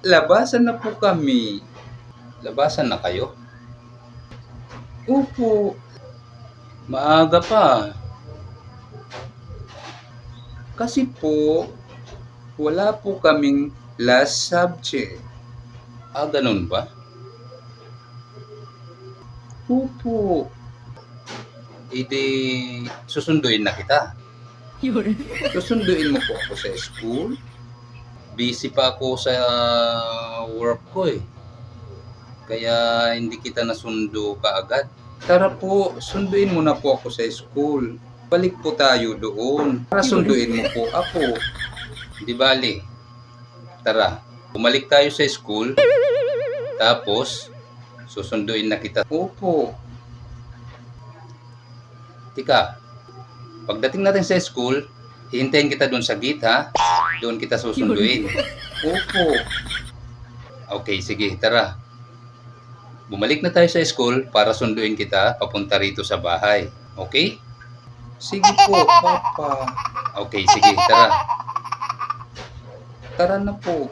Labasan na po kami. Labasan na kayo? Opo, maaga pa. Kasi po, wala po kaming last subject. Ah, ganun ba? Opo. Edi, susunduin na kita. Susunduin mo po ako sa school. Busy pa ako sa work ko eh. Kaya hindi kita nasundo kaagad. Tara po, sunduin mo na po ako sa school. Balik po tayo doon. Para sunduin mo po ako. Di bali. Tara, bumalik tayo sa school. Tapos, susunduin na kita. Opo. Tika, pagdating natin sa school, hihintayin kita doon sa gate ha. Doon kita susunduin. Opo. Okay, sige, tara. Bumalik na tayo sa school para sunduin kita papunta rito sa bahay. Okay? Sige po, Papa. Okay, sige, tara. Tara na po.